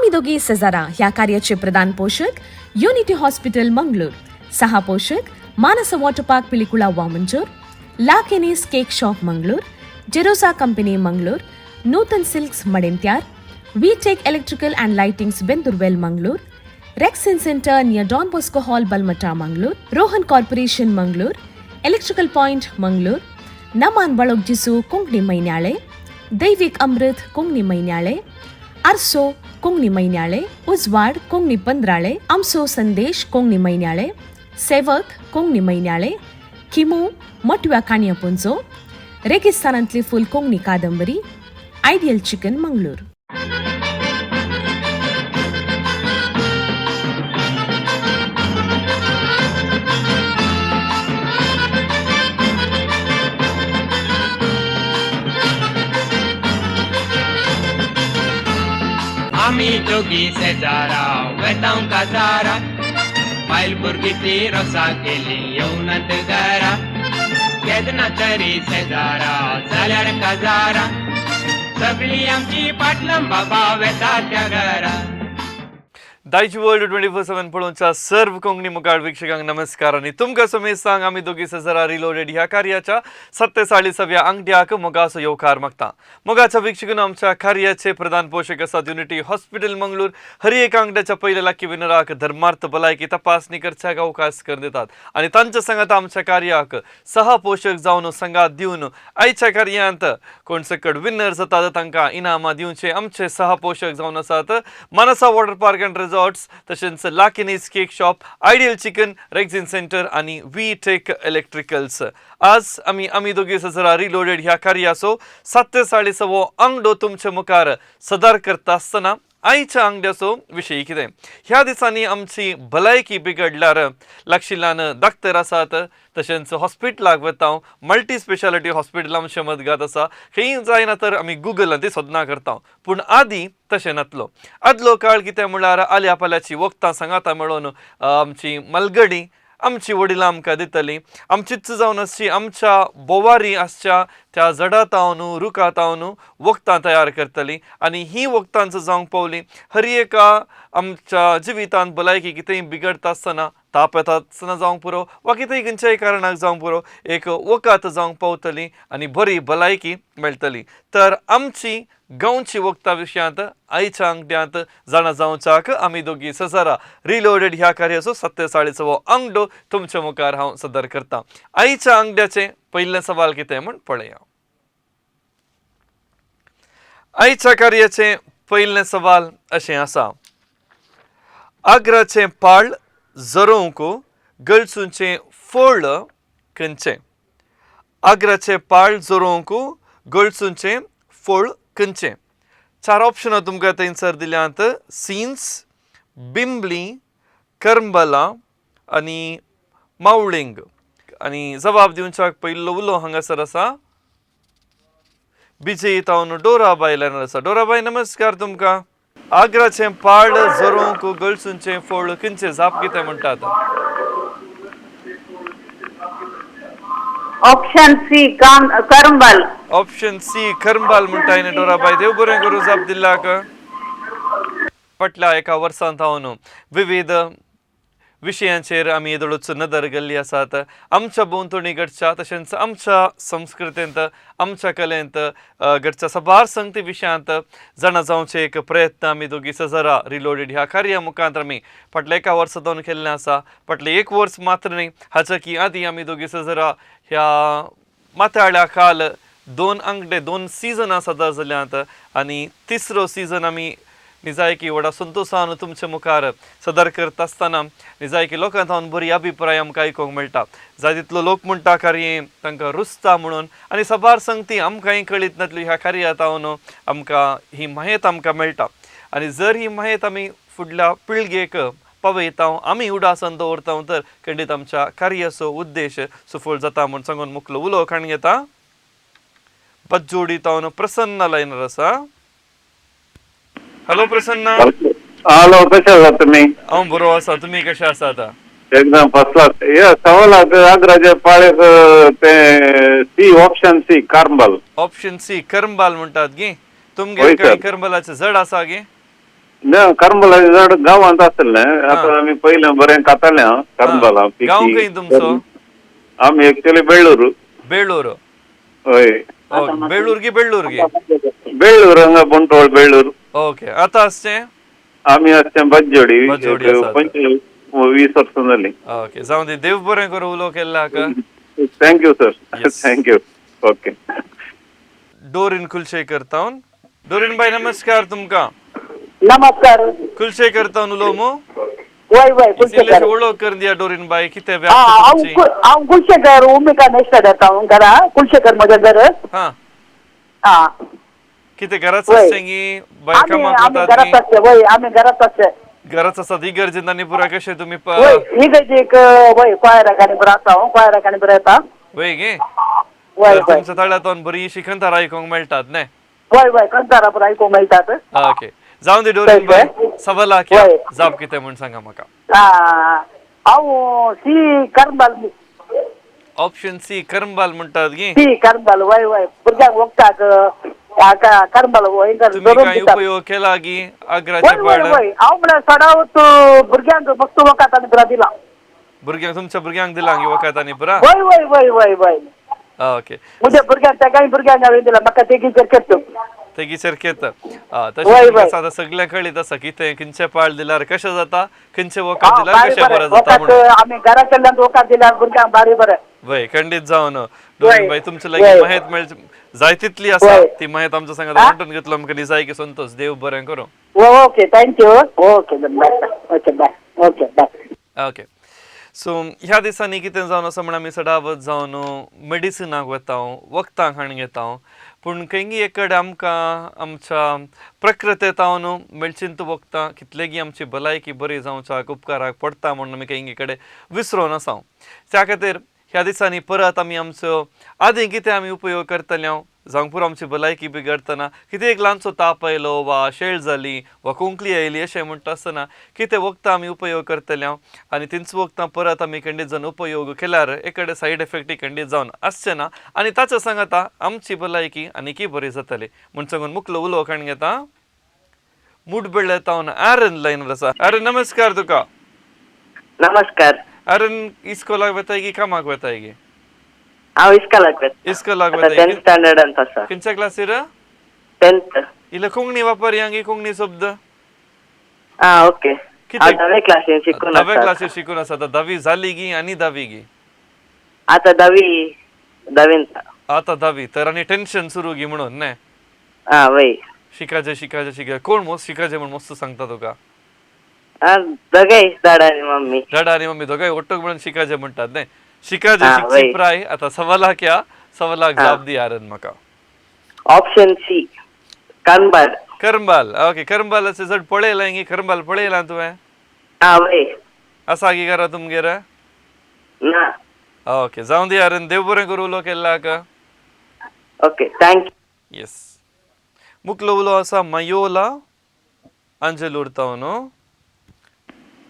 आम्ही दोघी सजारा ह्या कार्याचे प्रधान पोषक युनिटी हॉस्पिटल मंगळूर, सहा पोषक मानस वॉटर पार्क पिलिकुळा वामंजूर, ला केनीस cake shop Mangalore, Jerosa company Mangalore, Nutan silks Madantyar, V tech electrical and lightings Bendurwell Mangalore, rexine centre near Don Bosco hall Balmatta Mangalore, Rohan corporation Mangalore, electrical point Mangalore, नमान बळोग जिसू कोंकणी मैन्याळे, दैविक अमृत कोंकणी मैन्याळे, आरसो कोंकणी मैन्याळे, उजवाड कोंकणी पंद्राळे, आमसो संदेश कोंकणी मैन्याळे, सेवक कोंकणी मैन्याळे, किमू मोटव्या काणया पुंजो, रेगिस्तानांतली फुल कोंकणी कादंबरी, आयडियल चिकन मंगळूर. आम्ही दोघी शेजारा वेतांव काजारा, पायल भुरगीची रोसा केली येवनात घरा, केदना तरी शेजारा जाल्यार काजारा, सगळी आमची पाटलम बाबा वेता त्या घरा. दायची वर्ल्ड 24/7 पळोवच्या सर्व कोंकणी मुखार वीक्षकांक नमस्कार आणि तुमकां समेत सांग आमी दोगी सजरा रिलोडेड ह्या कार्याच्या 47व्या अंगड्याक मोगाचो येवकार मागता. मोगाच्या वीक्षकांन आमच्या कार्याचे प्रधान पोषक आसात युनिटी हॉस्पिटल मंगळूर. हर एक अंगड्याच्या पयल्या लाकी विनराक धर्मार्थ भलायकी तपासणी करच्याक अवकाश कर दितात आणि तांच्या सांगात आमच्या कार्याक सहा पोषक जावन संगात दिवन आयच्या कार्यांत कोण सकड विनर जातात तांकां इनामां दिवचे आमचे सहा पोषक जावन आसात Manasa water park and resorts, तशेंच लाकिनीस cake shop, ideal chicken, rexine centre आणि वी टेक इलेक्ट्रिकल्स. आज आम्ही दोघी सजरा रिलोडेड ह्या कार्याचो 47वो अंगडो तुमचे मुखार सदार करता आसतना आयच्या अंगड्याचो विशय कितें. ह्या दिसांनी आमची भलायकी बिगडल्यार लागशिल्ल्यान दाक्तर आसात, तशेंच हॉस्पिटलाक वता, मल्टी स्पेशालिटी हॉस्पिटल आमच्या मदगात आसा. खंय जायना तर आमी गुगलांत ती सोदना करता, पूण आदी तशें नातलो. आदलो काळ कितें म्हळ्यार आल्या पाल्याची वखदां सांगाता मेळोन आमची मलगडी आमची वडिलां आमकां दितलीं. आमचीच जावन आसची आमच्या बोवारी आसच्या त्या जडातावन रुखातावन वखदां तयार करतलीं आणि ही वखदांच जावंक पावली. हर एका आमच्या जिवितांत भलायकी कितेंय बिगडता आसतना, ताप येता आसतना जावंक पुरो वा कितेंय खंयच्याय कारणाक जावंक पुरो एक वखद जावंक पावतली आणि बरी भलायकी मेळटली. तर आमची गांवची वखदां विशयांत आयच्या अंगड्यांत जाणा जावच्याक आमी दोगी सजरा रिलोडेड ह्या कार्याचो 47वो अंगडो तुमच्या मुखार हांव सदर करता. आयच्या अंगड्याचे पयले सवाल कितें म्हण पळया. आयच्या कार्याचे पयले सवाल अशें आसा. आग्राचे पाळ जरोवंक गळसूंचे फळ खंयचें? आग्राचे पाळ जरोवंक गळसूंचे फळ खंयचें? चार ऑप्शनां तुमकां थंयसर दिल्यांत. सिन्स, बिंबली, करंबला आनी मावळिंग. आणि जबाब दिवच्याक पयलो उलो हांगासर आसा विजयी तावन डोराबाई लायनार आसा. डोराबाई नमस्कार तुमकां. आग्राचे पाळ जरोवंक गळसूंचे फळ खंयचें? जाप कितें म्हणटात? ऑप्शन सी करंबल. ऑप्शन सी करंबाल म्हणटाय न्ही डोराबाई. देव बरें करूं जाप दिल्ल्याक. फाटल्या एका वर्सांत हांव विविध विशयांचेर आमी येदोळूच नदर गेल्ली आसात. आमच्या भोंवतणी घडच्या तशेंच आमच्या संस्कृतेंत आमच्या कलेंत घडच्या सबार संगती विशयांत जाणा जावचे एक प्रयत्न आमी दोगी सजरा रिलोडेड ह्या कार्या मुखांत आमी फाटल्या एका वर्सांतून केल्लें आसा. फाटलें एक वर्स मात्र न्ही, हाच्या की आदी आमी दोगी सजरा ह्या माथ्याळ्या काल 2 अंगडे 2 सिजनां सदर जाल्यांत आणि तिसरो सिजन आमी निजायकी व्हडा संतोशान तुमच्या मुखार सदर करता आसतना निजायकी लोकांत हांव बरी अभिप्राय आमकां आयकूंक मेळटा. जाय तितलो लोक म्हणटा कार्ये तांकां रुचता म्हणून आणि सबार संगती आमकांय कळीत नातल्यो ह्या कार्यांत हांव आमकां ही मायेत आमकां मेळटा. आणि जर ही मायेत आमी फुडल्या पिळगेक पावयता, आमी उडासन दवरता, तर खंडीत आमच्या कार्याचो उद्देश सफळ जाता म्हूण सांगून मुखलो उलो काण घेता. बज्जोडी तावन प्रसन्न लायनार आसा. हॅलो प्रसन्न. हॅलो, कशे आसात तुमी? हांव बरो आसा, तुमी कशे आसात? एकदम फर्स्ट क्लास. हे सवालाक आग्राचे पाळेक ते सी, ऑप्शन सी करंबल. ऑप्शन सी करंबाल म्हणटात गे तुमगे. करंबालाचे जड आसा गे? ना करंबलाचे झाड गावात असेल ना आता आम्ही पहिलं बरें काताले करंबला गाव खंय तुमचो आम्ही ऍक्च्युअली बेळूर बेळूर होय बेळूर की बेळूर गे बेळूर हांगा बोंटोळ बेळूर ओके आता असते आम्ही असते बज्जोडी बज्जोडी आसात. 20 वर्सां जाली ओके जाऊ दे देव बरें करूं उलो केला का thank you sir Yes. Thank you okay Doreen Kulshekar तावन डोरीन बाई नमस्कार तुमका नमस्कार कुलशेखर तावन उलो मो वय वय इल्लेशे कुलशेखर ओळख कर दिया डोरीन बाई कितें हा व्याप तुमची हांव कुलशेखर उमेका नेस्टर येता हांव घरा कुलशेखर म्हजें घर हा हा कितें घराच वय. आसचें बाय आमी कामाक आमी वतात घरात आसचे वय आमी घरात आसचे घराच आसात इगर्जेंत आनी पुरा कशें तुमी वय ही गजाक वय कोयराकानी बरो आसा हांव कोयराकानी बरो येता वय गे वय तर वय तुमच्या तळ्यातून बरी शिखंतार आयकूंक मेळटात न्हय वय वय कंचारा बरो आयकूंक मेळटात ओके जाऊन दे डोरीन बाई सवाला क्या वय. जाप कितें म्हण सांगा म्हाका हांव सी करंबाल ऑप्शन सी करंबाल म्हणटात गे सी करंबाल वय वय भुरग्यांक वखदाक करंबाल वय तुम्ही काय उपयोग केला की आग्राचे वय वय पाड वय हांव म्हळ्यार सडावत भुरग्यांक फक्त वकात आनी बरा दिला भुरग्यांक तुमच्या भुरग्यांक दिला गे वकात आनी पुरा वय वय वय वय वय ओके म्हज्या भुरग्यांक तेगाय भुरग्यांक हांवें दिला म्हाका तेगीचेर केत तेगीचेर घेता वय, तशें वय. आतां सगळ्या कळीत आसा कितें खंयचे पाळ दिल्यार कशें जाता खंयचे वकात दिल्यार कशें बरें जाता वकात म्हणून आमी घरा कडल्यान वकात दिल्यार भुरग्यांक बारी बरें वय खंडीत जावन डोरीन बाई तुमच्या लागीं वय. माहित मेळ जाय तितली आसा वय. ती माहित आमच्या सांगात वांटून घेतलो आमकां दिसाय की संतोष देव बरें करूं okay thank you okay bye okay bye okay bye okay so ह्या दिसांनी कितें जावन असं म्हण आमी सडावत जावन मेडिसिनाक वता वखदां खाण घेता पूण खंयी एक कडेन आमकां आमच्या प्रकृतेतावन मेळचीन तूं वखदां कितलेगी आमची भलायकी बरी जावच्याक उपकाराक पडटा म्हणून आमी खंयी कडेन विसरोन आसा त्या खातीर ह्या दिसांनी परत आमी आमचो आदीं कितें आमी उपयोग करतले जावंक पुरो आमची भलायकी बिगडतना कितें एक ल्हानसो ताप आयलो वा शेळ जाली वा कुंकली आयली अशें म्हणटा आसतना कितें वखदां आमी उपयोग करतले आनी तींच वखदां परत आमी खंडीत जावन उपयोग केल्यार एक कडेन सायड इफेक्टी खंडीत जावन आसचें ना आनी ताच्या सांगाता आमची भलायकी आनीकय बरी जातली म्हण सांगून मुखलो उलो खाण घेता मुडबेळे तावन आरन लायनवर आसा आरन नमस्कार तुका नमस्कार आरन इस्कोलाक वताय की कामाक वताय गे हांव इस्कालाक इस्कोलाक आता वताय 10th स्टँडर्डांत आसा खंयच्या क्लासीर 10th इल्लो कोंकणी वापर गे कोंकणी शब्द ओके कितें? हांव 10वे क्लासीन शिकून धाव्या आसा क्लासीर शिकून आसा आतां 10वी जाली गी आनी 10वी गी आता 10वींत आतां 10वी तर आनी टेन्शन सुरू गी म्हणून न्हय वय शिकायचे कोण मोस्ट शिकायचे म्हण मस्त सांगता तुका दोगांय दाडा आनी मम्मी डाडा आनी मम्मी दोगांय ओट्टोक म्हणून शिकायचे म्हणटात न्हय शिकायचे हा, शिकची वय. प्राय आतां सवालाक या सवालाक हा. जाप दी आरन म्हाका ऑप्शन सी कानबार करंबाल ओके करंबालाचे जड पळयला गी करंबाल पळयला तुवें वय आसा गी घरा तुमगेर ना ओके जावं दी आरन देव बरें करूं उलो केला का ओके थँक्यू येस मुखलो उलो आसा मयोला अंजलूर तावन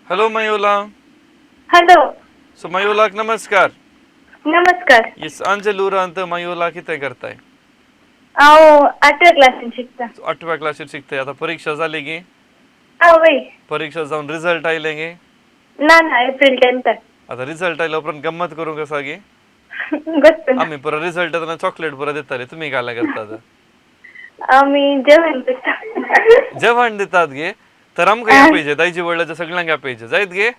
हॅलो मयोला हॅलो सो मयोलाक नमस्कार नमस्कार येस अंजलूरांत मयोला कितें करताय हांव 8व्या क्लासीन शिकता 8व्या क्लासीर शिकताय आतां परीक्षा जाली गी वय परीक्षा जावन रिजल्ट आयले गे ना ना एप्रिल 10th आतां रिजल्ट आयलो उपरांत गंमत करूंक आसा गे गोष्ट आमी पुरो रिजल्ट येताना चॉकलेट पुरो दिताले तुमी काय करतात आम्ही जेवण करता जेवण दितात गे तर आमकां या पाहिजे दायजी वडल्याच्या सगळ्यांक या पाहिजे जायत गे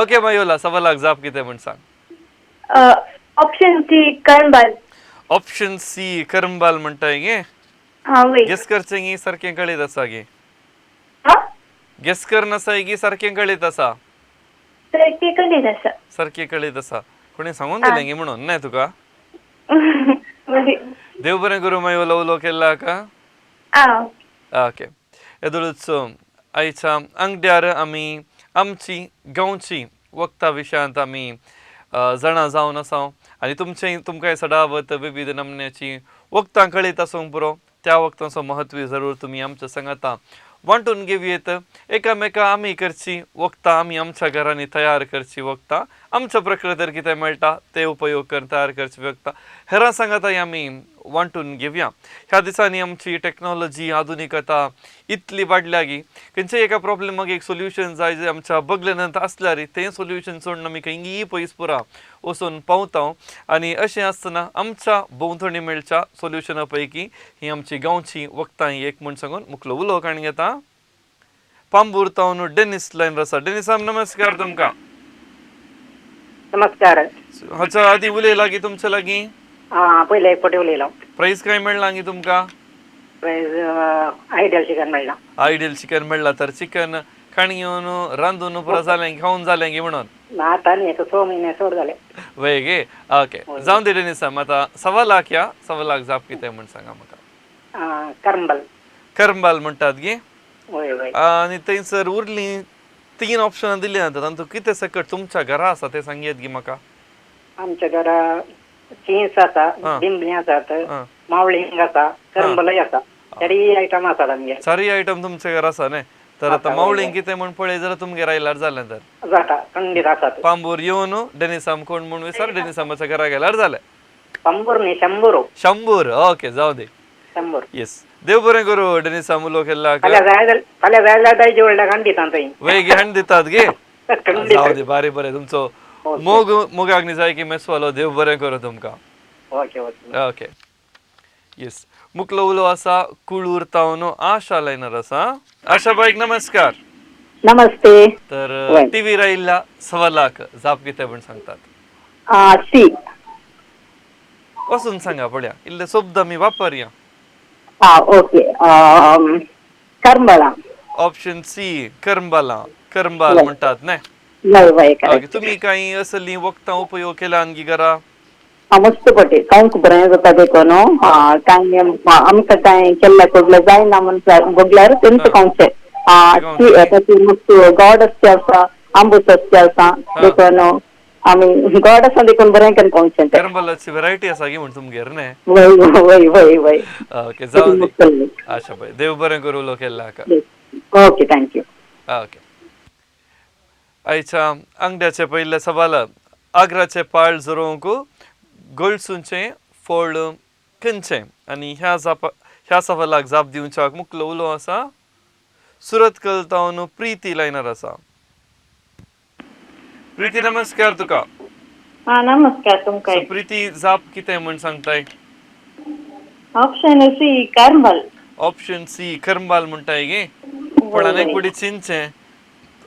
ओके मयोला सवालाक जाप कितें म्हण सांग ऑप्शन सी कणबाल ऑप्शन सी करंबाल म्हणटाय गे वय गेस करचें गी सारकें कळीत आसा गे हा गेस कर नसाय गी सारकें कळीत आसा तर ते कधीच आसा सारकें कळीत आसा कोणी सांगून दिलें गे म्हणून न्हय तुका म्हणजे देव बरें करूं मयोला उलो केला का ओके येदुळूच आयच्या अंगड्यार आमी आमची गांवची वखदां विशयांत आमी जाणा जावन आसा आनी तुमकां सदावत विविध नमन्याची वखदां कळीत आसूंक पुरो त्या वखदांचो महत्व जरूर तुमी आमच्या सांगाता वांटून घेवयेत एकामेका आमी करची वखदां आमी आमच्या घरांनी तयार करची वखदां आमच्या प्रकृतीर कितें मेळटा ते उपयोग करून तयार करची वखदां हेरां सांगाताय आमी वांटून घेवया. ह्या दिसांनी आमची टेक्नॉलॉजी आधुनिकता इतली वाडल्या की खंयच्याय एका प्रॉब्लेमाक एक सोल्युशन जाय जे आमच्या बगलेनंतर असल्यार तें सोल्युशन सोडून आमी खंयी पयस पुरा वचून पावता. आनी अशें आसतना आमच्या भोंवतणी मेळच्या सोल्युशना पैकी ही आमची गांवची वखदां एक म्हण सांगून मुखलो उलो काणी घेता. पांबूर तावन डेनिस लायन आसा. डेनिस साहेब नमस्कार तुमकां. नमस्कार. हाच्या आदी उलयला की तुमच्या लागीं पयले एक फावटी उलयलो. प्राइज काय मेळ्ळा की तुमकां? प्रायज आयडियल चिकन मेळ्ळा. आयडियल चिकन मेळ्ळा. तर चिकन खाण घेवन रांदून पुरो जालें खावन जालें की म्हणून आतां न्ही एक 6 म्हयने चड जाले. वय गे. ओके जावन दे डेनिस साहेब. आतां सवालाक या. सवालाक जाप कितें म्हण सांगा म्हाका. करंबल. करंबाल म्हणटात गे. वय वय. आनी थंयसर उरलीं 3 ऑप्शनां दिलीं जाता. तातूंत कितें सकट तुमच्या घरा आसा तें सांगयात गी म्हाका. आमच्या घरा चींस आसा, बिंबली आसात, मावळींग आसा, करंबलय आसा. चारय आयटम आसात आमगे. चारय आयटम तुमच्या घरा आसा न्ही. तर आतां मावळींग कितें म्हण पळय जाल्यार तुमगेर आयल्यार जालें. तर जाता खंडीत आसात. पांबूर येवन डेनिसाम कोण म्हण विचार. डेनिसामाच्या घरा गेल्यार जालें. पांबूर न्ही, शंभर. शंभूर. ओके जाऊ दे. शंभर. येस. देव बरें करूं डेनिसाम उलो केल्ला. फाल्यां जाय जाल्यार दायजे व्हडल्या खंडीत थंय. वय गे हाण दितात गे. खंडीत. जाऊ दे. बारे बरें तुमचो मोगाक न्ही जाय की मेसवालो. देव बरें करूं तुमकां. Okay okay. ओके. येस. मुखलो उलो आसा कुळूर तावन आशा लायनर आसा. आशा बाईक नमस्कार. नमस्ते. तर टीव्ही राहिल्ल्या सवालाक जाप कितें म्हण सांगतात. सी. वचून सांगा पळया. इल्ले शब्द आमी वापरया. ओके. करंबला. ऑप्शन सी करंबाला. करंबाल म्हणटात न्ही. वय वय. ओके. तुमी कांय असली वखदां उपयोग केला आनगी घरा. मस्त पटे कांक बरें जाता देखून कांय आमकां कांय केल्ल्या कोडल्या जायना म्हण बगल्यार तेंच कांवचे मस्त गॉडसचे आसा, आंबूसचे आसा देखून आमी गॉडसा देखून बरें केलें कांवचे. करंबालाची व्हरायटी आसा गी म्हण तुमगेर न्ही. वय वय वय वय. ओके जाऊ दे. आशा बाई देव बरें करूं उलो केल्ला हाका. Okay thank you. ओके. आयच्या अंगड्याचे पयले सवाल. आग्राचे पाळ जोरोवंक गळसूंचे फळ खंयचें. आनी ह्या सवालाक जाप दिवच्याक मुखलो उलो आसा सुरतकल तावन प्रीती लायनर आसा. प्रीती नमस्कार तुका. नमस्कार तुमकां. प्रीती जाप कितें म्हण सांगताय. ऑप्शन सी करंबल. ऑप्शन सी करंबाल म्हणटाय गे. पण आनीक फुडें चिंतचें.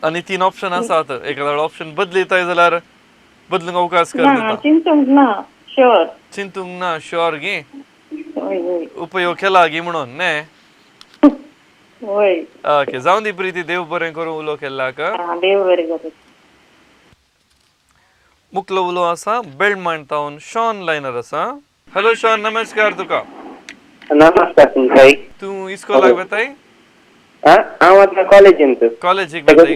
आनी 3 ऑप्शन आसात. एखादो ऑप्शन बदलिताय जाल्यार बदलूंक अवकाश कर. चिंतूंक ना. शुअर. चिंतूंक ना. शुअर गे. वय वय. उपयोग केला गी म्हणून न्ही. वय. ओके जावन दी प्रीती देव बरें करूं उलो केल्ला का. देव बरें करूं. मुखलो उलो आसा बेळमाण तावन शॉन लायनर आसा. हॅलो शॉन नमस्कार तुका. नमस्कार तुमकां. तूं इस्कॉलाक वेताय. हांव आतां कॉलेजींत. कॉलेजीक वेताय.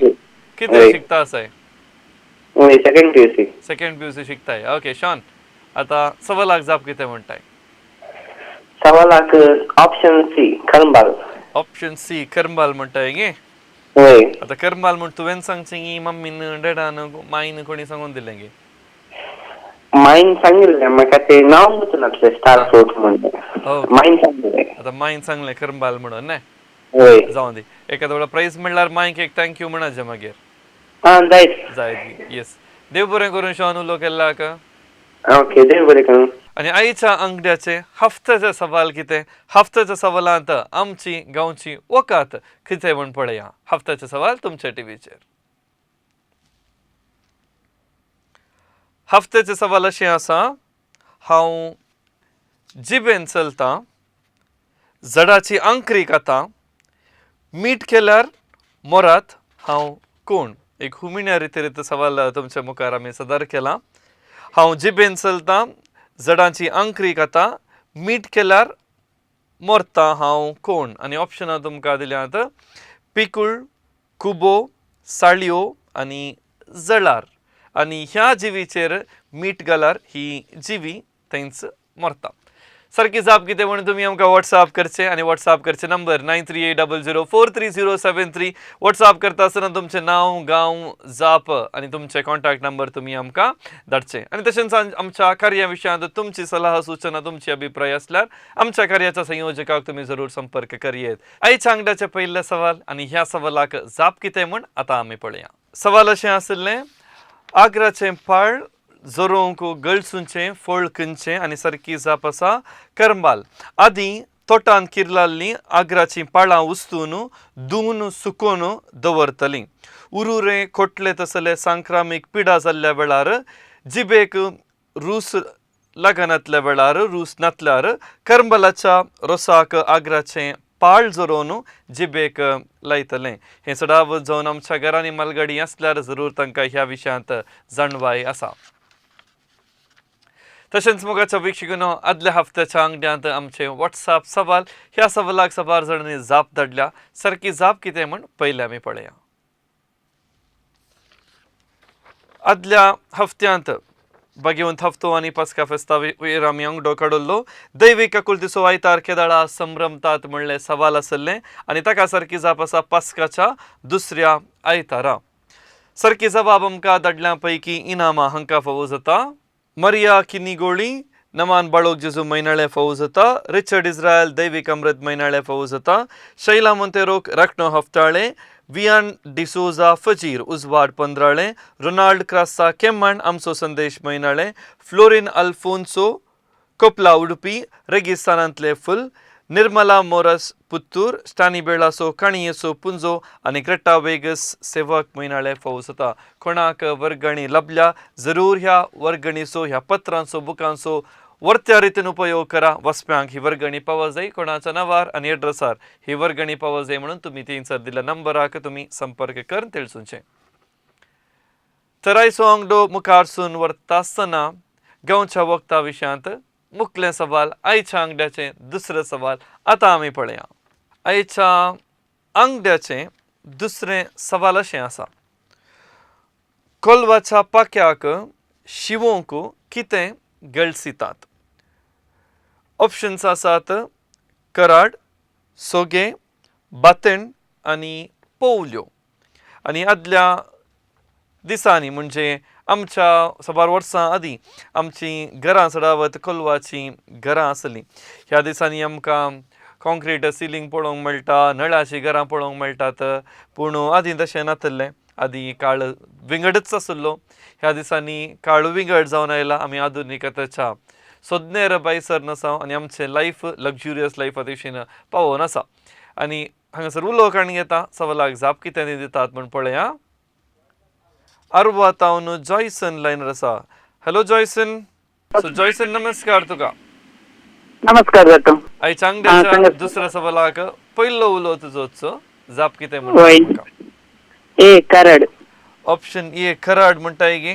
कितें शिकता आसाय. Second PUC. सेकंड पीयूसी शिकताय. ओके शॉन आतां सवालाक जाप कितें म्हणटाय. सवालाक ऑप्शन सी करंबाल. ऑप्शन सी करंबाल म्हणटाय गे. वय. आतां करंबाल म्हण तुवें सांगचें गी मम्मीन डॅडान माईन कोणी सांगून दिलें गे. माईन सांगिल्लें म्हाका तें नांव वचनातलें स्टार फ्रूट म्हणटा. माईन सांगिल्लें. आतां माईन सांगलें करंबाल म्हणून न्ही. वय. जावन दी. एखादो वेळा प्राइज म्हणल्यार माईक एक थँक्यू म्हणाजे मागीर. जायत. येस. देव बरें करूं शॉन उलो केल्ला हाका. ओके देव बरें करूं. आनी आयच्या अंगड्याचे हफ्त्याचे सवाल कितें. हफ्त्याच्या सवालांत आमची गांवची वकात कितें म्हण पळया. हफ्त्याचे सवाल तुमच्या टीव्हीचेर. हफ्त्याचे सवाल अशें आसा. हांव जिबेन चलतां. जडाची आंकरी खाता. मीठ केल्यार मोरात हांव कोण. एक हुमिण्या रितीरीत सवाल तुमच्या मुखार आमी सदर केला. हांव जिबेन चलतां. जडाची आंकरी खाता. मीठ केल्यार मोरता हांव कोण. आनी ऑप्शनां तुमकां दिल्यात पिकूळ, कुबो, साळयो आनी जळार. आनी ह्या जिवीचेर मीठ घाल्यार ही जिवी थंयच मरता. सारखी जाप कितें म्हणून तुमी आमकां व्हॉट्सअप करचे आनी व्हॉट्सअप करचे नंबर 9380043073. व्हॉट्सअप करता आसतना तुमचें नांव गांव जाप आनी तुमचे कॉन्टॅक्ट नंबर तुमी आमकां धाडचे. आनी तशेंच आमच्या कार्या विशयांत तुमची सल्ला सूचना तुमचे अभिप्राय असल्यार आमच्या कार्याच्या संयोजकाक तुमी जरूर संपर्क करियेत. आयच्या अंगडाचे पयले सवाल आनी ह्या सवालाक जाप कितें म्हण आतां आमी पळया. सवाल अशें आसलें, आग्राचें पाळ जोरोवंक गळसूंचें फोळकंचें आनी सारकी जाप आसा करंबाल. आदीं तोटान किरलाल्लीं आग्राचीं पाळां उस्तून धुवन सुकोवन दवरतलीं. उरुरे खोटले तसले सांक्रामीक पिडा जाल्ल्या वेळार जिबेक रूस लागनातल्या वेळार रूस नातल्यार करंबलाच्या रोसाक आग्राचें पाळ जोरोवन जिबेक लायतलें. हें सडाव जावन आमच्या घरांनी मालगाडी आसल्यार जरूर तांकां ह्या विशयांत जाणवाय आसा. तशेंच मोगाच्या वीक्षकांनो, आदल्या हफ्त्याच्या अंगड्यांत आमचे व्हॉट्सअप सवाल, ह्या सवालाक 4 जाणांनी जाप धाडल्या. सारकी जाप कितें म्हण पयले आमी पळया. आदल्या हफ्त्यांत बागेवंत हफ्तो आनी पास्का फेस्ता वयर आमी अंगडो काडल्लो. दैवीक आकुलतेचो आयतार केदाळा संभ्रमतात म्हणलें सवाल आसलें आनी ताका सारकी जाप आसा पास्काच्या दुसऱ्या आयतारा. सारकी जबाब आमकां धाडल्या पैकी इनामां हांकां फावो जाता. मरिया किनिगोळी नमान बाळोक जेजू मैनाळे फावो जाता. रिचर्ड इस्रायल दैवीक अमृत मैनाळे फावो जाता. शैला मोंतेरोक राखणो हफ्ताळे. वियान डिसोजा फजीर उजवाड पंदराळे. रोनाल्ड क्रासा केम्मण आमचो संदेश मैनाळे. फ्लोरिन अल्फोन्सो कोपला उडुपी रेगिस्तानांतले फुल. निर्मला मोरस पुत्तूर. स्टानी बेळासो काणयेचो पुंजो आनी ग्रेटा वेगस सेवक मैनाळे फावो जाता. कोणाक वर्गणी लभल्या जरूर ह्या वर्गणीचो ह्या पत्रांचो बुकांचो वर्त्या रितीन उपयोग करा. वचप्यांक ही वर्गणी पावो जाय. कोणाच्या नांवार आनी एड्रेसार ही वर्गणी पावो जाय म्हणून तुमी थंयसर दिल्ल्या नंबराक तुमी संपर्क करून तेळसूंचे. तर आयचो अंगडो मुखारसून व्हरता आसतना गांवच्या वखदा विशयांत मुखलें सवाल, आयच्या अंगड्याचें दुसरें सवाल आतां आमी पळया. आयच्या अंगड्याचें दुसरें सवाल अशें आसा, कोलवाच्या पाक्याक शिवोवंक कितें गळसितात? ऑप्शन्स आसात कराड, सोगे, बातण आनी पोवल्यो. आनी आदल्या दिसांनी म्हणजे आमच्या 4 वर्सां आदीं आमचीं घरां सडावत कोलवाचीं घरां आसलीं. ह्या दिसांनी आमकां कॉन्क्रीट सिलींग पळोवंक मेळटा, नळाचीं घरां पळोवंक मेळटात. पूण आदीं तशें नासलें. आदीं काळ विंगडच आसलो. ह्या दिसांनी काळ विंगड जावन आयला. आमी आधुनिकतेच्या सोदनेर बायसर आसात आनी आमचें लायफ लग्जुरियस लायफा दिशेन पावोन आसा. आनी हांगासर उलो काणी घेता, सवालाक जाप कितें दितात म्हण पळया. अरवातावन जॉयसन लायनर आसा. हॅलो जॉयसन. सो जॉयसन, नमस्कार तुका. नमस्कार जाता. आयच्या अंगड्याच्या दुसऱ्या सवालाक पयलो उलो तुजो जाप कितें म्हण. ए कराड. ऑप्शन ए कराड म्हणटाय गे.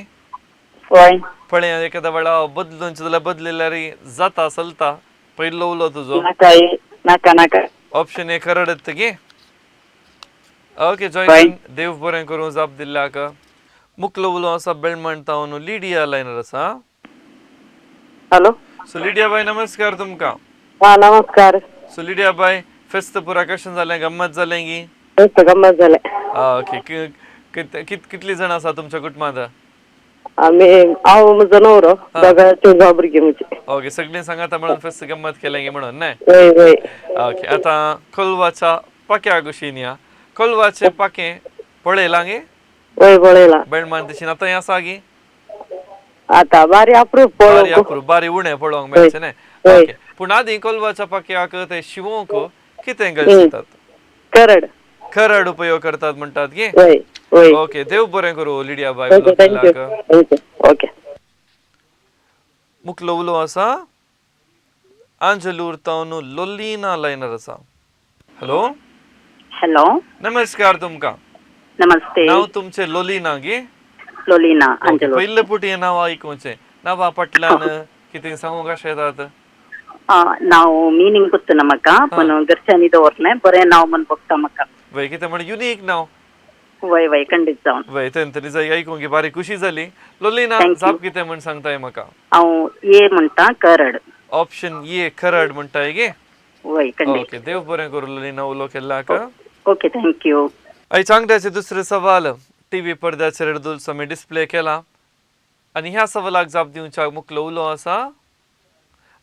होय. पळया एखाद्या वेळा बदलूंचे जाल्यार बदलिल्यार जाता चलता. पयलो उलो तुजो. नाका. ऑप्शन ए कराड गे. ओके जॉयसन, देव बरें करूं जाप दिल्ल्याक. मुखलो उलो आसा बेळमण तावन लिडिया लायनर आसा. हॅलो. सो लिडिया बाय, नमस्कार तुमकां. हा नमस्कार. सो लिडिया बाय, फेस्त पुरा कशें जालें, गम्मत जालें गी? गंमत जालें. ओके. कितली जाण आसा तुमच्या कुटुंबांत? हांव म्हजो न्हवरो, दोगांचे भुरगे म्हजे. ओके, सगळीं सांगाता म्हणून फेस्त गम्मत केलें गे म्हणून न्हय. ओके, आतां कोलवाच्या पाक्याक अशीं या. कोलवाचें पाकें पळयलां गे? वय पळयलां. बेळमान तशी आतां हें आसा गे? आतां बारी अप्रूप बारी उणें पळोवंक मेळचें न्हय. ओके, पूण आदीं कोलवाच्या पाक्याक ते शिवोवंक कितें गळसितात? कराड उपयोग करतात म्हणटात गे. ओके, देव बरें करूं लिडिया बाय. ओके. मुखलो उलो आसा आंजलूर तावन लोलिना लायनर आसा. हॅलो. हॅलो. नमस्कार तुमकां. नमस्ते. नांव तुमचें लोलिना गे? लोलिना अंजलूर. पयले पुटी हें नांव आयकुचें. नांवा फाटल्यान कितें सांगूंक अशें येतात? नांव मिनींग पत्तना म्हाका, पण घरच्यांनी दवरलें. बरें नांव म्हण बघता म्हाका. वय कितें म्हण युनिक नांव. वय खंडीत जावन. वय तरी जाय आयकूंक बारी खुशी जाली. लोलिना, जाप कितें म्हण सांगताय म्हाका? हांव ए म्हणटा कराड. ऑप्शन ए खरड म्हणटाय गे वय कंडे ओके देव बरें करूं लिना उलो केल्लाक ओके थँक्यू आयज अंगड्याचे दुसरे सवाल टीव्ही पडद्याचेर दुलसमी डिस्प्ले केला आणि ह्या सवालाक जाप दिवच्याक मुखलो उलो आसा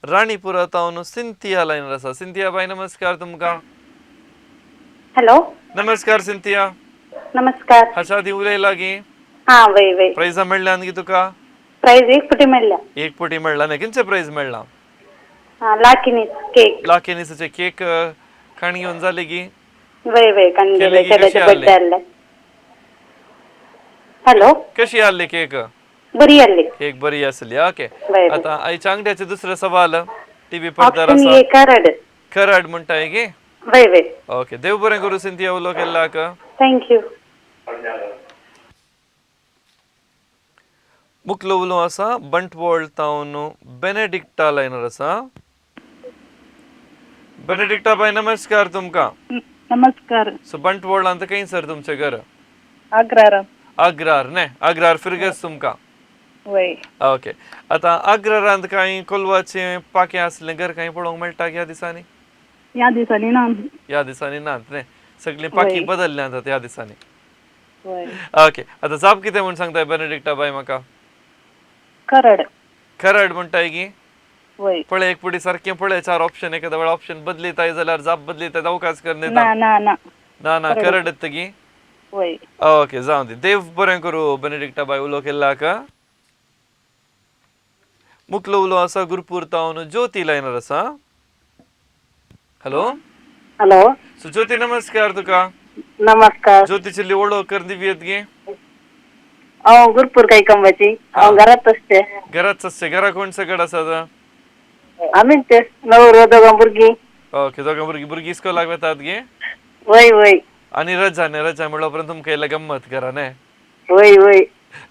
राणीपुरा तावन सिंथिया लायनर आसा सिंथिया बाई नमस्कार तुमकां हॅलो नमस्कार सिंथिया नमस्कार हाच्या आदी उलयला गी हा वय वय प्राइजा मेळ्ळ्यान गी तुका प्राइज एक पुटी मेळ्ळ्या एक पोटी मेळ्ळा न्ही किंचे प्राइज मेळ्ळा लाखिनी केक लाखेनीचे केक खाण घेवन जाली गी वय वय कंडे केली की चेड्याचे कशी आली? बड्डे आसले हॅलो कशी आसली केक बरी आसली केक बरी आसली ओके वय आता आयच्या अंगड्याचे दुसरे सवाल टीव्ही पडद्यार ऑप्शन आसा ए करड खराड म्हणटाय गे वय वय ओके देव बरें करूं सिंथिया उलो केल्लाक थँक्यू मुखलो उलो आसा बंटवळ तावन बेनेडिक्टा लायनर आसा बेनेडिक्टा बाई नमस्कार तुमकां नमस्कार सो बंटवळांत खंय सर तुमचें घर अग्रार अग्रार न्ही अग्रार फिरगस तुमकां वय ओके आता अग्रारांत कांय कोलवाचें पाकें आसलें घर कांय पळोवंक मेळटा ह्या दिसांनी या दिसांनी ना ह्या दिसांनी नात न्ही सगळीं पाकी वय. बदलल्यांत ह्या दिसांनी वय ओके आता जाप कितें म्हूण सांगताय बेनेडिक्टा बाई म्हाका करड खरड म्हणटाय गी वय पळय एक पुटी सारकें पळय चार ऑप्शन एखाद्या वेळा ऑप्शन बदलिताय जाल्यार जाप बदलिताय अवकाश कर ना दिता ना ना ना ना खरड येत गी वय ओके जावं दी देव बरें करूं बेनेडिक्टा बाई उलो केल्लाक मुखलो उलो आसा गुरपूर तावन ज्योती लायनर आसा हॅलो हॅलो सो ज्योती नमस्कार तुका नमस्कार ज्योतीची वळख कर दिव्यत गे हांव गुरपूर काही कमवाची हांव घरात असते घरात सस्ते घरा कोण सगळं आसा आम्हीच ते नवरो दोगां भुरगीं ओके दोगां भुरगीं इस्कोलाक वेतात गे वय वय आनी रजा न्ही रजा म्हणलो उपरांत तुमकां इल्लें गम्मत करा न्ही वय वय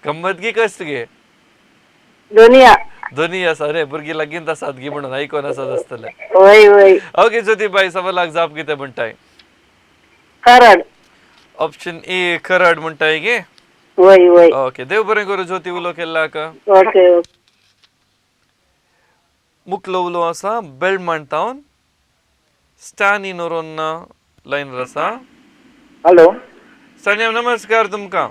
गम्मत गी कस्ट गे दोनिया दोन्ही आसा रे भुरगीं लागींत आसात गी म्हणून आयकोन आसात आसतले वय वय ओके ज्योती बाई सवालाक जाप कितें म्हणटाय करड ऑप्शन ए खरड म्हणटाय गे वय वय ओके देव बरें करूं ज्योती उलो केल्लाक ओके मुखलो उलो आसा बेळमांड तावन स्टॅनी नोरोन्ना लायनर आसा हॅलो सानिया नमस्कार तुमकां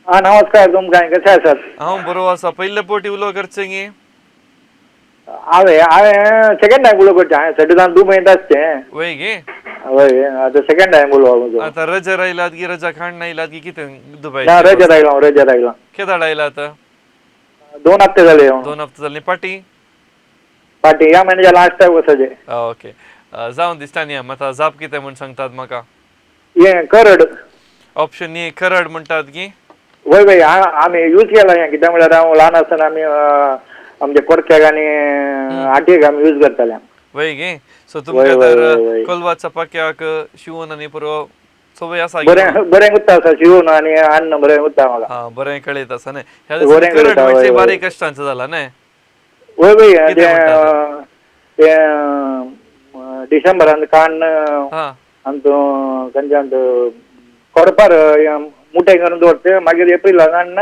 हा नमस्कार तुमकां कशें आसात हांव बरो आसा पयले पोटी उलो करचें गे हांवें सेकंड टायम उलो करचें हांवें सटिजान 2 मिनटां आसचें वय गे हय आतां सेकंड टायम उलोवप आता रजा रायलात गी रजा खाण आयलात गी कितें दुबय ना रजत आयला केदाड आयलात 2 हप्ते जाले 2 हप्ते जाली पाटी पार्टी ह्या म्हयन्याच्या लास्ट टायम वचचे ओके जावन दिसता न्ही आतां जाप कितें म्हूण सांगतात म्हाका हें करड ऑप्शन ए खरड म्हणटात गी वय वय आमी यूज केला हें कित्याक म्हळ्यार हांव ल्हान आसतना आमी आमच्या परक्याक आनी आटयेक आमी यूज करताले वय गे सो तुमकां तर कोलवाच्या पाक्याक शिवून आनी पुरो सवय आसा बरें बरें उत्ता आसा शिवून आनी अन्न बरें उत्ता म्हाका हा बरें कळयत आसा न्ही ह्या दिसांनी खरड म्हणजे बारीक कश्टांचो जाला न्ही वय वय कितें ते डिसेंबरान काण हा आमचो खंयच्यान कोरपार मुठे करून दवरते मागीर एप्रिलान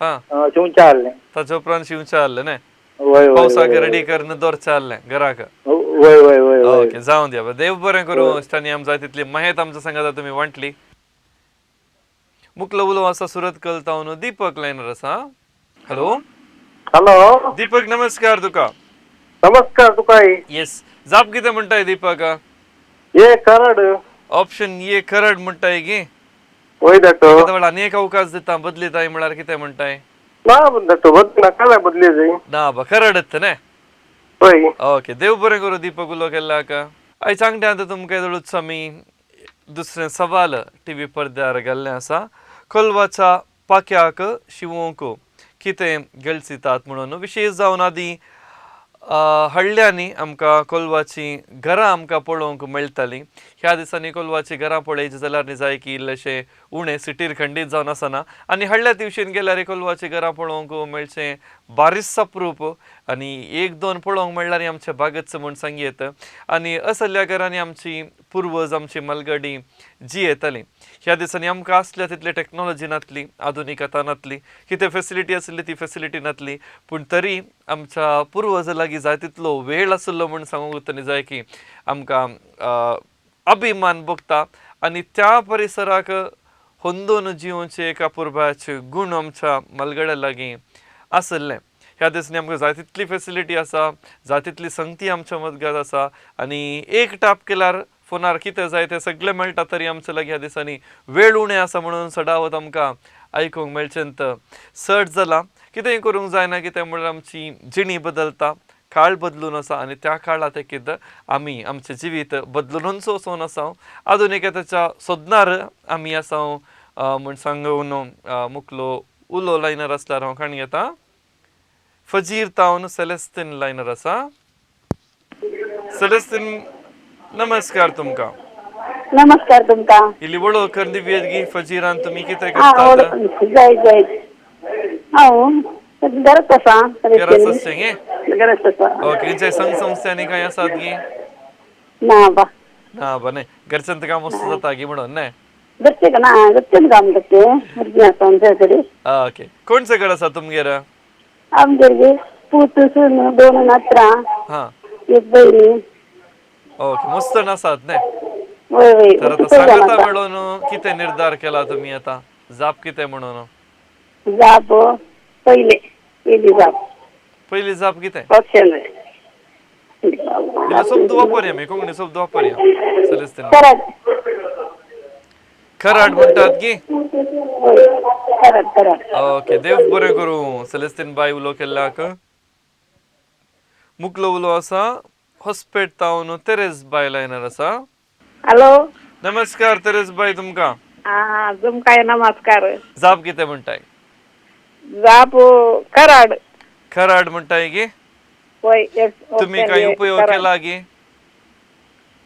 हा शिवच्या आहलें ताचे उपरांत शिवचें आहलें न्ही वय वय पावसाक रेडी करून दवरचें आहलें घराक वय वय वय ओके जावं दिया देव बरें करूं स्टानी आम जाय तितली माहिती आमच्या सांगात तुमी वांटली मुखलो उलो आसा सुरत कलतावन दीपक लायनर आसा हॅलो हॅलो दीपक नमस्कार तुका नमस्कार तुका येस जाप कितें म्हणटाय दीपक ये करड ऑप्शन ए खरड म्हणटाय गे वय दट्टो वेळा आनी एक अवकाश दिता बदलिताय म्हळ्यार कितें म्हणटाय ना दट्टो बदल नाका बदली जाय ना बा खरड न्ही वय ओके देव बरें करूं दीपक उलो केल्लाक आयज सांगट्यांत तुमकां येदळूच आमी दुसरें सवाल टीव्ही पडद्यार घाल्लें आसा कोलवाच्या पाक्याक शिवोवंक कितें गळसितात म्हणून विशेश जावन आदी हळ्यांनी आमकां कोलवाची घरां आमकां पळोवंक मेळटालीं ह्या दिसांनी कोलवाची घरां पळयची जाल्यार न्ही जाय की इल्लेशे उणें सिटीर खंडीत जावन आसना आनी हडल्या दिवशीन गेल्यार कोलवाची घरां पळोवंक मेळचें बारीकस अप्रूप आनी एक दोन पळोवंक मेळल्यार आमचें बागच म्हूण सांगयेत आनी असल्या घरांनी आमची पुर्वज आमची मलगडी जी येताली ह्या दिसांनी आमकां आसल्या तितली टॅक्नॉलॉजी नातली आधुनिकता नातली कितें फेसिलिटी आसली ती फेसिलिटी नातली पूण तरी आमच्या पुर्वज लागीं जाय तितलो वेळ आसलो म्हूण सांगूंक न्ही जाय की आमकां अभिमान भोगता आनी त्या परिसराक होंदून जिवचे एका पुर्बाचे गूण आमच्या मलगड्या लागीं आसले ह्या दिसांनी आमकां जाय तितली फेसिलिटी आसा जाय तितली संगती आमच्या मजगत आसा आनी एक टाप केल्यार फोनार कितें जाय तें सगळें मेळटा तरी आमच्या लागीं ह्या दिसांनी वेळ उणें आसा म्हणून सदावत आमकां आयकूंक मेळचेंत सट जाला कितेंय करूंक जायना कितें म्हणल्यार आमची जिणी बदलता काळ बदलून आसा आनी त्या काळात एक आमी आमचें जिवीत बदलूनच वचोन आसा आधुनिकतेच्या सोदनार आमी आसा म्हण सांगून मुखलो उलो लायनर आसल्यार हांव काणी घेता फजीर तावन सेलेस्तीन लायनर आसा सेलेस्तीन नमस्कार तुमकां नमस्कार तुमकां इल्ली वळख दिव्यगी फजीरान तुमी कितें हा करतात जय जय हांव गरज आसा गरज आसचें गे गरज आसा ओके खंयच्याय संघ संस्थांनी काय आसात गे ना बा ना बरें घरच्यांत काम मस्त जाता गे म्हणून न्हय घरचे का ना घरचे काम करते भुरगीं आसा आमच्या कडेन ओके कोणचे कडेन आसा तुमगेर आमगेर पूत सून 2 नातरां हा एक बहिणी ओके मस्त आसात न्हय वय वय तर आता सांगता मेळून कितें निर्धार केला तुमी आतां जाप कितें म्हणून जाप पयली जाप पयली जाप कितें ऑप्शन इल्लो शब्द वापरया मी कोंकणी शब्द वापरया सेलेस्तीन करत खराड म्हणटात गी करत ओके देव बरें करूं सेलेस्तीन बाय उलो केल्ल्याक मुखलो उलो आसा हॉस्पेट तावन तेरेस बाय लायनर आसा हॅलो नमस्कार तेरेस बाय तुमकां तुमकां नमस्कार जाप कितें म्हणटाय जाप कराड खराड म्हणटाय गी वय तुम्ही काही उपयोग केला गी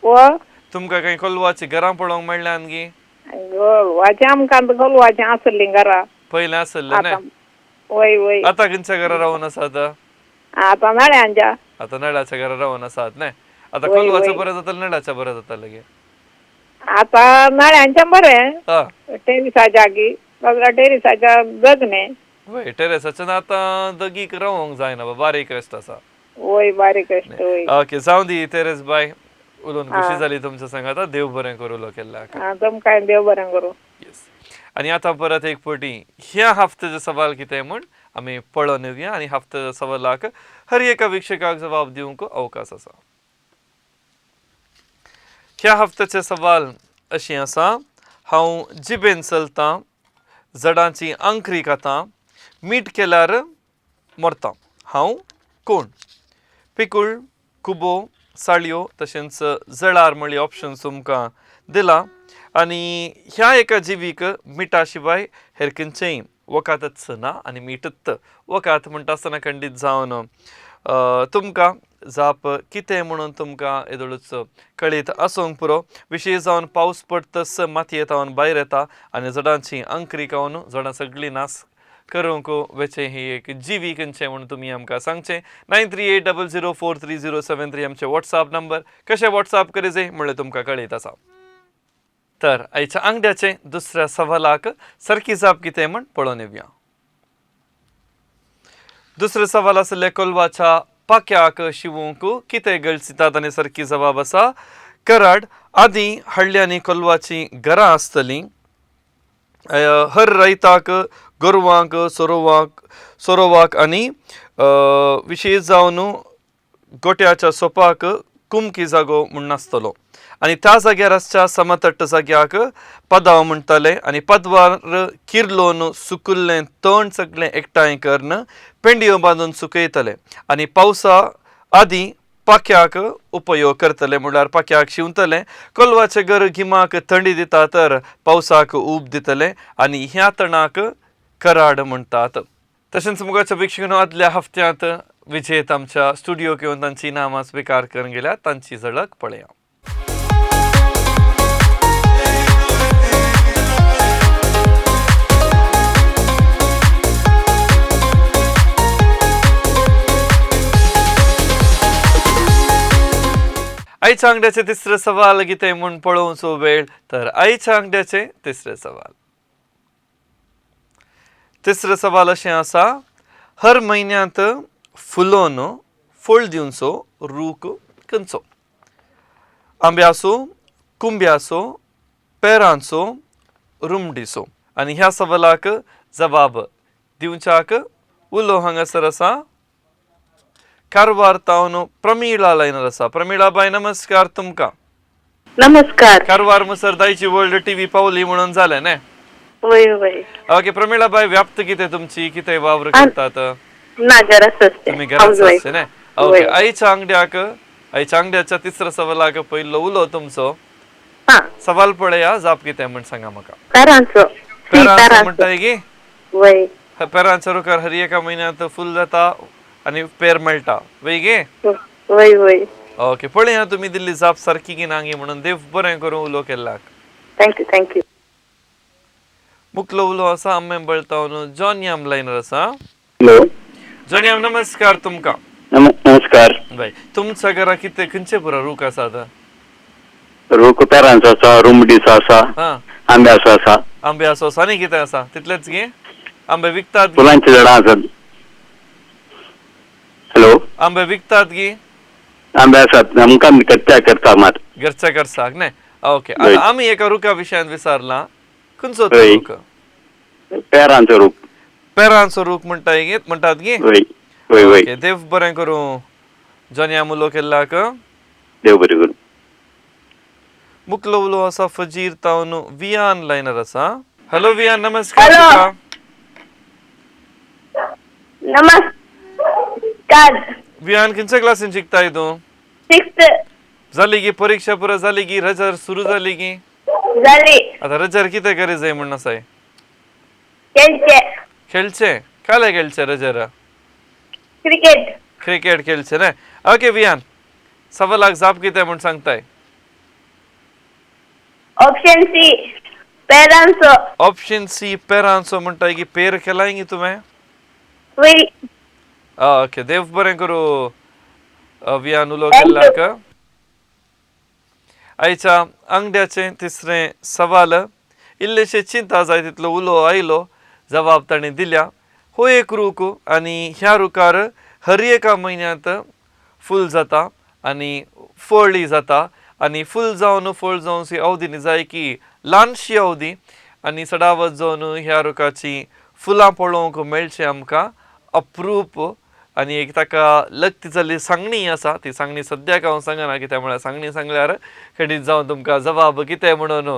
व तुमकां काही कोलवाची घरां पळोवंक मेळ्ळ्यान गी वाचें आमकां वाचें आसलीं घरा पयलें आसलें न्हय वय वय आतां खंयच्या घरा रावून आसात आतां नाळ्यांच्या आतां नळाच्या घरा रावून आसात न्हय आतां कोलवाचें बरें जातालें नळाचें बरें जातालें गे आतां नाळ्यांचें बरें हा टेरिसाच्या जागी टेरिसाच्या जगणे वय टेरेसाच्यान आतां दगीक रावंक जायना बारीक रेस्ट आसा वय बारीक अश्ट वय ओके जावं दी तेरेस बाय उलोवन खुशी जाली तुमच्या संगात देव बरें करूं उलो केल्ल्याक तुमकां देव बरें करूं येस आनी आतां परत एक फावटी ह्या हफ्त्याचे सवाल कितें म्हण आमी पळोवन येवया आनी हफ्त्याच्या सवालाक हर एका विक्षकाक जबाब दिवंक अवकाश आसा ह्या हफ्त्याचे सवाल अशी आसा हांव जिबेन चलतां जडांची आंखरी खातां मीठ केल्यार मरतां हांव कोण पिकूळ कुबो साळयो तशेंच जळार म्हणली ऑप्शन्स तुमकां दिला आनी ह्या एका जिवीक मिठा शिवाय हेर खंयचेय वकातच ना आनी मीठत वकात म्हणटा आसतना खंडीत जावन तुमकां जाप कितें म्हणून तुमकां येदोळूच कळीत आसूंक पुरो विशेश जावन पावस पडटस मातये तावन भायर येता आनी जडांची आंकरी खावन जडां सगळीं नास करूंक वेचें ही एक जिवी खंयचें म्हणून तुमी आमकां सांगचें 9380043073 आमचे वॉट्सॅप नंबर कशें वॉट्सॅप करीजे म्हणल्यार तुमकां कळीत आसा तर आयच्या आंगड्याचे दुसऱ्या सवालाक सारकी जाप कितें म्हण पळोवन येवया दुसरे सवाल आसले कोलवाच्या पाक्याक शिवूंक कितें गळसितात आनी सारकी जबाब आसा कराड आदीं हळ्यांनी कोलवाची घरां आसतलीं हर रैताक गोरवांक सोरोवाक आनी विशेश जावन गोट्याच्या सोपाक कुमकी जागो म्हूण नासतलो आनी त्या जाग्यार आसच्या समतट्ट जाग्याक पदाव म्हणटाले आनी पदवार किर्लोन सुकुल्लें तण सगळें एकठांय करून पेंडयो बांदून सुकयतले आनी पावसा आदीं पाक्याक उपयोग करतले म्हळ्यार पाक्याक शिंवतले कोलवाचे घर गिमाक थंडी दिता तर पावसाक ऊब दितले आनी ह्या तणाक कराड म्हणटात तशेंच मुगाच्या भिक्षुकान आदल्या हफ्त्यांत विजेत आमच्या स्टुडिओक येवन तांची नामां स्विकार करून गेल्यात तांची झळक पळया आईच्या अंगड्याचे तिसरे सवाल कितें म्हूण पळोवचो वेळ तर आईच्या अंगड्याचे तिसरे सवाल. तिसरे सवाल अशें आसा हर म्हयन्यांत फुलोवन फळ दिवचो रूख खंयचो? आंब्याचो, कुंब्याचो, पेरांचो, रुमडीचो. आनी ह्या सवालाक जबाब दिवच्याक उलो हांगासर आसा कारवार तावन प्रमिळा लायनर आसा. प्रमिळा बाय नमस्कार तुमकां. नमस्कार. कारवार मुसर दायची वर्ल्ड टीव्ही पावली म्हणून जालें न्ही. वय वय. ओके प्रमिळा बाय व्याप्त कितें तुमची कितें वावर करतात? ना घरात असते. तुम्ही घरात असते न्ही. ओके आईच्या अंगड्याच्या तिसऱ्या सवालाक पयलो उलो तुमचो. सवाल पळया जाप कितें म्हण सांगा म्हाका. पेरांचो. पेरांचो म्हणटाय गी. वय. पेरांच्या रुखार हर एका म्हयन्यांत फुल जाता आनी पेर मेळटा वय गे. वय वय. ओके पळया तुमी दिल्ली जाप सारकी की ना गे म्हणून देव बरें करूं उलो केल्ल्याक. थँक्यू. मुखलो उलो आसा आम्मे बळतावन जॉन याम लायनर आसा. हॅलो जॉन याम नमस्कार तुमकां. नमस्कार. बाय तुमच्या घरा कितें खंयचे पुरो रूख आसात? रूख पेरांचो आसा, रुमडीचो आसा, हा आंब्याचो आसा. आंब्याचो आसा आनी कितें आसा तितलेच गे? आंबे विकतात गे? फुलांची झाडां आसात. हॅलो आंबे विकतात गे? आंबे आसात आमकां कच्च्या करता मात. घरच्या करसाक न्ही. ओके आतां आमी एका रुखा विशयान विचारला खंयचो तो रूख? पेरांचो रूख. पेरांचो रूख म्हणटात गे. ओके देव बरें करूं जॉन याम उलो केल्ल्याक. देव बरें करूं. मुखलो उलो आसा फजीर तावन वियान लायनर आसा. हॅलो वियान नमस्कार तुका. नमस्कार. वियान खंयच्या क्लासीन शिकताय तूं? 6th जाली गी परीक्षा पुरो जाली गी रजर सुरू जाली गी? झाली. आता रजर कितें करी जाय म्हण आसाय? खेळचे काले खेळचे रजर? क्रिकेट खेळचे न्ही. ओके वियान सवालाक जाप कितें म्हण सांगताय? ऑप्शन सी पेरांचो. ऑप्शन सी पेरांचो म्हणटाय की पेर केलाय गी तुवें? वय. ओके देव बरें करूं वियान उलो केल्ल्याक. आयच्या अंगड्याचे तिसरे सवाल इल्लेशे चिंता जाय तितलो उलो आयलो जबाब ताणें दिल्या. हो एक रूख आनी ह्या रुखार हर एका म्हयन्यांत फूल जाता आनी फळी जाता आनी फूल जावन फळ जावची अवधी न्ही जाय की ल्हानशी अवधी आनी सडावत जावन ह्या रुखाची फुलां पळोवंक मेळचें आमकां अप्रूप. आनी एक ताका लग्ती जाल्ली सांगणी आसा ती सांगणी सद्याक हांव सांगना कित्याक म्हळ्यार सांगणी सांगल्यार खंडीत जावन तुमकां जबाब कितें म्हणून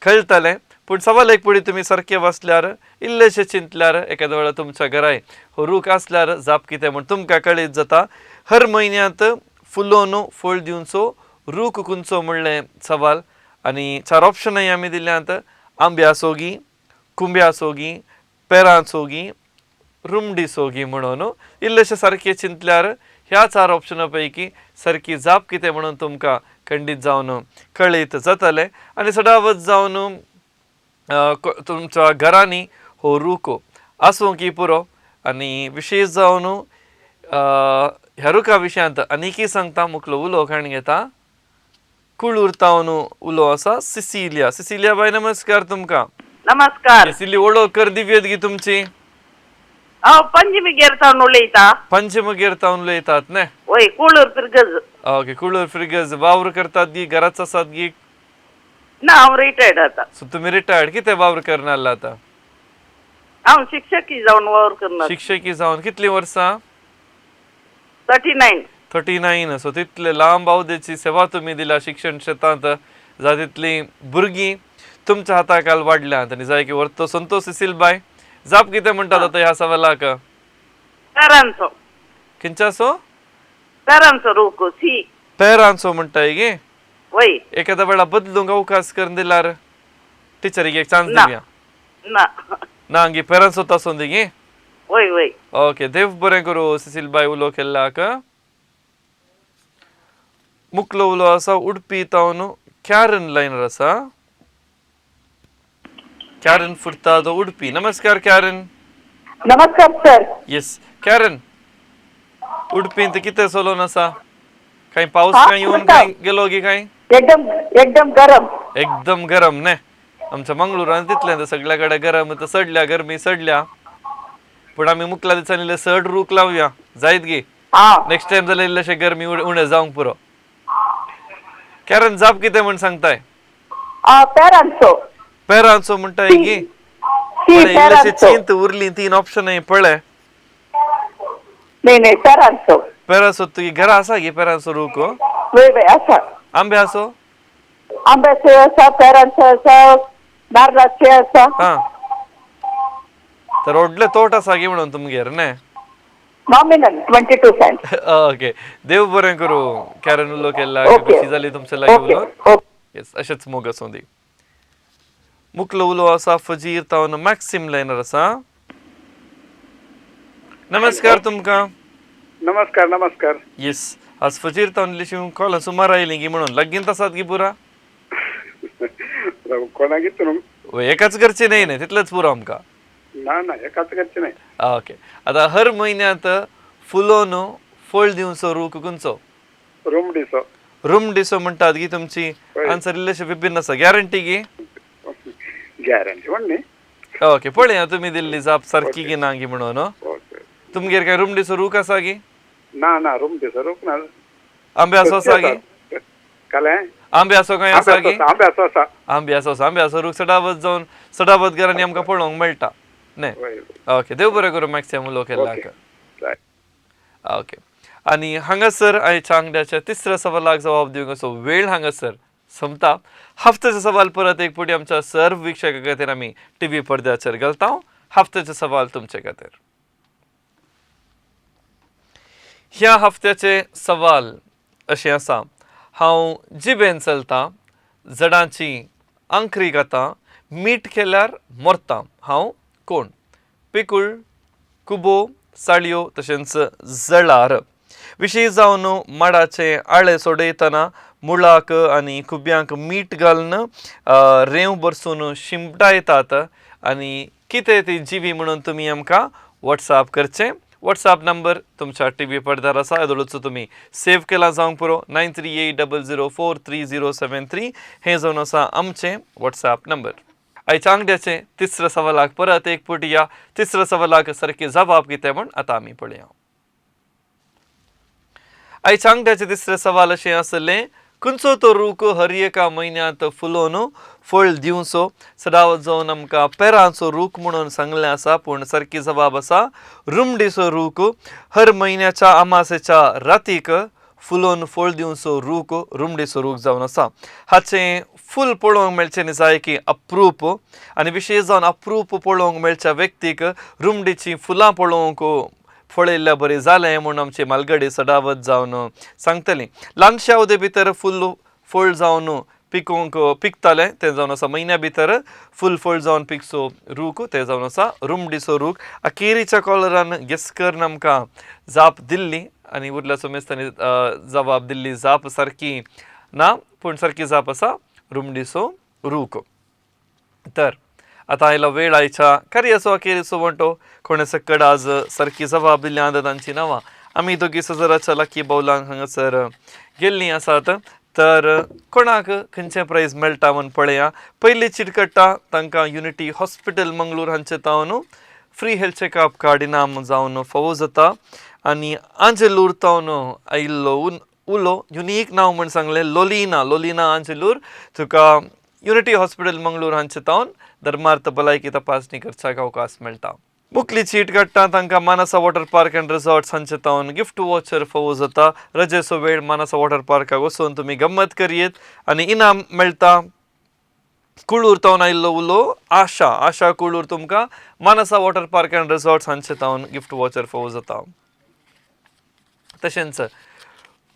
कळटलें. पूण सवाल एक पुढे तुमी सारके वाचल्यार इल्लेशे चिंतल्यार एखाद्या वेळार तुमच्या घराय हो रूख आसल्यार जाप कितें म्हूण तुमकां कळीत जाता. हर म्हयन्यांत फुलोवन फळ दिवचो रूख खंयचो म्हणलें सवाल आनी 4 ऑप्शनय आमी दिल्यांत. आंब्याचो गी, कुंब्याचो गी, पेरांचो गी, रुमडीचो गी म्हणून इल्लेशे सारके चिंतल्यार ह्या 4 ऑप्शना पैकी सारकी जाप कितें म्हणून तुमकां खंडीत जावन कळीत जातलें. आनी सडावत जावन तुमच्या घरांनी हो रूख आसूं की पुरो. आनी विशेश जावन ह्या रुखा विशयांत आनीकय सांगता मुखलो उलो काण घेता. कुळूर तावन उलो आसा सिसिलिया. सिसिलिया बाय नमस्कार तुमकां. नमस्कार. सिसिली वळख कर दिव्यत गी तुमची. पंचमीगेर जावन उलयता. पंचमगेर तावन उलयतात न्ही. वय कुळूर फिरगज. ओके कुळूर फिरगज वावर करतात गी घराच आसात गी? ना हांव रिटायर्ड आता. सो तुमी रिटायर्ड कितें वावर करनाल्ला आतां? हांव शिक्षकी जावन वावर करना. शिक्षकी जावन कितलीं वर्सां? 39. 39. सो तितले लांब अवधीची सेवा तुमी दिल्या शिक्षण क्षेत्रांत जा तितली भुरगीं तुमच्या हाताखाल वाडल्यात आनी जाय की वर्तो संतोष सिसील बाय जाप कितें म्हणटात आतां ह्या सवालाक? पेरांचो. खंयच्याचो? पेरांचो रूख सी. पेरांचो म्हणटाय गे. वय. एखाद्या वेळा बदलूंक अवकाश करून दिल्यार टिचरीक एक चान्स दिवया. ना ना गे पेरांचो तासोन दी गे. वय वय. ओके देव बरें करूं सिसील बाय उलो केल्ल्याक. मुखलो उलो आसा उडपी तावन कॅरन लायनर आसा. कॅरन फुर्तादो उडपी. नमस्कार कॅरन. नमस्कार सर. येस कॅरन उडपींत कितें चलोन आसा? काही पाऊस हा, काय येऊन म्हणता. काय गेलो की काय एकदम एकदम गरम. एकदम गरम ने आमच्या मंगळुरान तिथल्या सगळ्याकडे गरम तर सडल्या गरमी सडल्या पण आम्ही मुकला दिसांनी सड रूक लावूया जायत गे हा नेक्स्ट टाइम जाल्यार इल्लेशे गरमी उणे जावंक पुरो कारण जाप कितें म्हण सांगताय पेरांचो पेरांचो म्हणटाय गी ती पण इल्लेशे पेरांचो चिंत उरली 3 ऑप्शन पळय नाही नाही पेरांचो पेरासो तुझी घरा आसा गे पेरांचो रूक वय वय आसा आंबे आसो आंब्याचे आसा पेरांचो आसा नारळाचे आसा हा तर व्हडले तोट आसा गे म्हणून तुमगेर ने नॉमिनल 22 सेंट. ओके देव बरें करू कॅरन उलो केला ओके. कशी जाली तुमच्या लागी ओके उलो ओके येस अशेंच मोग आसूं दी मुकलो उलो आसा फजीर तावन मॅक्सिम लायनर आसा नमस्कार तुमकां नमस्कार नमस्कार येस आज फजीर तावन इल्लीशी कॉल सुमार आयली गी म्हणून लगीन आसात गी पुरा कोणाक न्हू एकाच घरचे नाही तितलेच पुरो आमकां ना ना एकाच करचे नाही ओके आता हर म्हयन्यात फुलोन फळ दिवचो रूख खंयचो रूम डिसो रूम डिसो म्हणटात गी तुमची आन्सर इल्लेशे विभिन्न आसा गॅरंटी गी गॅरंटी म्हण न्ही ओके पळया तुमी दिल्ली जाप सारकी गी ना गी म्हणून तुमगेर काय रूम डिसो रूख आसा गी ना ना रूम डिसो रूम ना आंबे आसो आसा गी काले आंबे आसो काय आसा गी आंबे आसो आसा आंबे आसो रूख सडावत जावन सडावत घरांनी आमकां पळोवंक मेळटा न्ही ओके देव बरें करूं मॅक्सिमम उलो केल्ल्याक ओके आणि हांगासर आयच्या अंगड्याच्या तिसऱ्या सवालाक जबाब दिवंक असो वेळ हांगासर संपता हफ्त्याचे सवाल परत एक पुटी आमच्या सर्व वीक्षका खातीर आमी टीव्ही पडद्याचेर घालता हफ्त्याचे सवाल तुमचे खातीर ह्या हफ्त्याचे सवाल अशें आसा हांव जिबेन चलतां जडांची आंखरी घातां मीठ केल्यार मरतां हांव कोण पिकूळ कुबो साळयो तशेंच जळार विशेश जावन माडाचे आळे सोडयतना मुळाक आनी खुब्यांक मीठ घालून रेंव बरसून शिंपटायतात आनी कितें ती जिवी म्हणून तुमी आमकां वॉट्सॅप करचें वॉट्सॅप नंबर तुमच्या टीव्ही पडद्यार आसा येदोळूच तुमी सेव केला जावंक पुरो 9380043073 हें जावन आसा आमचें वॉट्सॅप नंबर आयच्या अंगड्याचे तिसऱ्या सवालाक परत एक पुटी या तिसऱ्या सवालाक सारके जबाब कितें म्हण आतां आमी पळया आयच्या अंगड्याचे तिसरे सवाल अशें आसलें खंयचो तो रूख हर एका म्हयन्यांत फुलोवन फळ दिवचो सडावत जावन आमकां पेरांचो रूख म्हणून सांगलें आसा पूण सारकी जबाब आसा रुमडीचो रूख हर म्हयन्याच्या अमासेच्या रातीक फुलोवन फळ दिवचो रूख रुमडीचो रूख जावन आसा हाचें फूल पळोवंक मेळचें न्ही जाय की अप्रूप आनी विशेश जावन अप्रूप पळोवंक मेळच्या व्यक्तीक रुमडीचीं फुलां पळोवंक फळयल्ल्या बरें जालें म्हूण आमची मालगडी सडावत जावन सांगतलीं ल्हानशा अवधी भितर फूल फळ जावन पिकतालें तें जावन आसा म्हयन्या भितर फूल फळ जावन पिकचो रूख तें जावन आसा रुमडीचो रूख अखेरीच्या कॉलरान गेस करून आमकां जाप दिल्ली आनी उरल्या मेस्तांनी जबाब दिल्ली जाप सारकी ना पूण सारकी जाप आसा रुमडीचो रूख तर आतां आयला वेळ आयच्या कार्याचो अखेरीचो म्हणटो कोणे सकड आज सारकी जबाब दिल्ल्या आदातांची नांवां आमी दोगी सजराच्या लाकी बावलांक हांगासर गेल्लीं आसात तर कोणाक खंयचें प्रायज मेळटा म्हूण पळया पयली चिटकट्टा तांकां युनिटी हॉस्पिटल मंगळूर हांचे तावन फ्री हेल्थ चॅकअप कार्ड इनाम जावन फावो जाता आनी आंजेलूर तावन आयिल्लो उलो युनीक नांव म्हण सांगलें लोलिना आंजेलूर तुका युनिटी हॉस्पिटल मंगळूर हांचे तावन धर्मार्थ भलायकी तपासणी करच्याक अवकाश मेळटा मुखली चीट काडटा तांकां मानसा वॉटर पार्क अँड रिसॉर्ट्स हांचे तावन गिफ्ट वॉचर फावो जाता रजेचो वेळ मानसा वॉटर पार्काक वचून तुमी गम्मत करयेत आनी इनाम मेळटा कुळूर तावन आयिल्लो उलो आशा कुळूर तुमकां मानसा वॉटर पार्क अँड रिसॉर्ट्स हांचे तावन गिफ्ट वॉचर फावो जाता तशेंच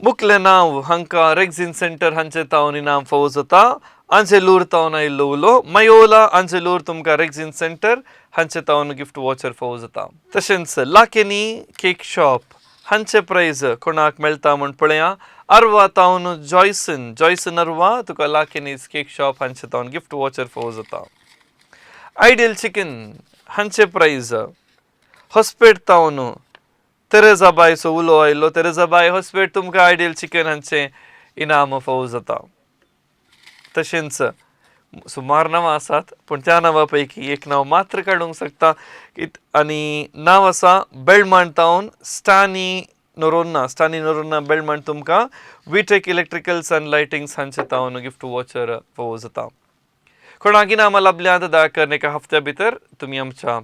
मुखलें नांव हांकां रेक्झिन सेंटर हांचे तावन इनाम फावो जाता आंजेलूर तावन आयिल्लो उलो मयोला आंजेलूर तुमकां रेक्झिन सेंटर हांचे तावन गिफ्ट वॉचर फावो जाता तशेंच लाकेनी केक शॉप हांचे प्रायज कोणाक मेळटा म्हण पळया अरवा तावन जॉयसन अरवा तुका लाकेनीज केक शॉप हांचे तावन गिफ्ट वॉचर फावो जाता आयडियल चिकन हांचे प्रायज हॉस्पेट तावन तेरेजाबाईचो उलो आयिल्लो. तेरेजाबाई होसपेट तुमकां आयडियल चिकन हांचे इनाम फावो जाता. तशेंच सुमार नांवां आसात पूण त्या नांवा पैकी एक नांव मात्र काडूंक शकता आनी नांव आसा बेळमांड तावन स्टानी नोरोन्ना बेळमांड तुमकां विटेक इलेक्ट्रिकल्स अँड लायटिंग्स हांचे तावन गिफ्ट वॉचर फावो जाता. कोणाक इनामां लाभल्यांत दया करून एका हफ्त्या भितर तुमी आमच्या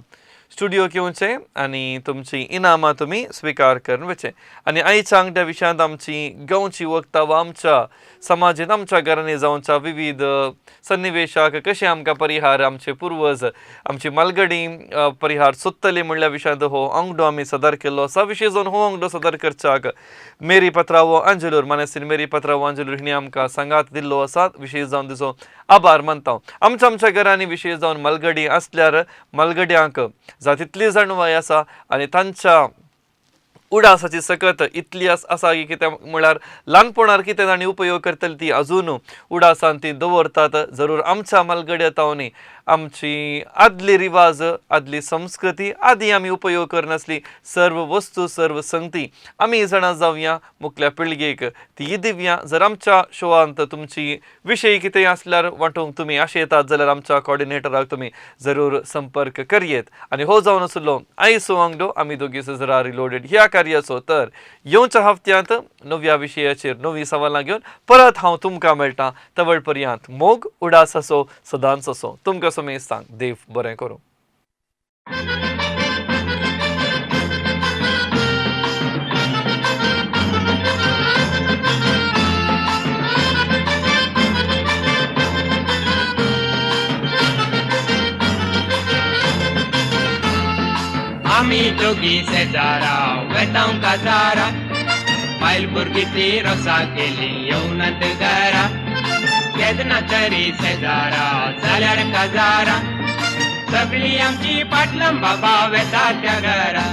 स्टुडिओ येवचें आनी तुमची इनामां तुमी स्विकार करून वचें. आनी आयच्या अंगठ्या विशयांत आमची गांवची वक्तां वा आमच्या समाजीत आमच्या घरांनी जावच्या विविध सन्निवेशाक कशें आमकां परिहार आमचे पुर्वज आमची मालगडी परिहार सोदतले म्हणल्या विशयांत हो अंगडो आमी सदर केल्लो आसा. विशेश जावन हो अंगडो सदर करच्याक मेरी पत्रावो अंजुलूर मानेस्तीन मेरी पत्रावो अंजुलूर हिणी आमकां सांगात दिल्लो आसा. विशेश जावन तिचो आभार मानता. आमच्या घरांनी विशेश जावन मालगडी आसल्यार मालगड्यांक जातीतली जाणवाय आसा आनी तांच्या उडासाची सकत इतली आसा की कितें म्हळ्यार ल्हानपणांत कितें तांणी उपयोग करतली ती अजून उडासान ती दवरतात. जरूर आमच्या मालगड्या तावनी आमची आदली रिवाज आदली संस्कृती आदी आमी उपयोग करनासली सर्व वस्तू सर्व संगती आमी जाणा जावया मुखल्या पिळगेक ती दिवया. जर आमच्या शोआंत तुमची विशयी कितें आसल्यार वांटूंक तुमी आशेतात जाल्यार आमच्या कॉर्डिनेटराक तुमी जरूर संपर्क करयेत. आनी हो जावन आसलो आयचो वांगडो आमी दोगी सजरा रिलोडेड ह्या कार्याचो. तर येवच्या हफ्त्यांत नव्या विशयाचेर नवी सवालां घेवन परत हांव तुमकां मेळटां. तवळ पर्यंत मोग उडास असो सदांच असो. तुमकां समेस्त सांग देव बरें करूं. आमी दोगी शेजारा वेतांव काजारा बायल भुरगी ती रोसा केली येवनात घरा. केदना तरी शेजारा जाल्यार काजारा सगळी आमची पाटलम बाबा वेता त्या घरा.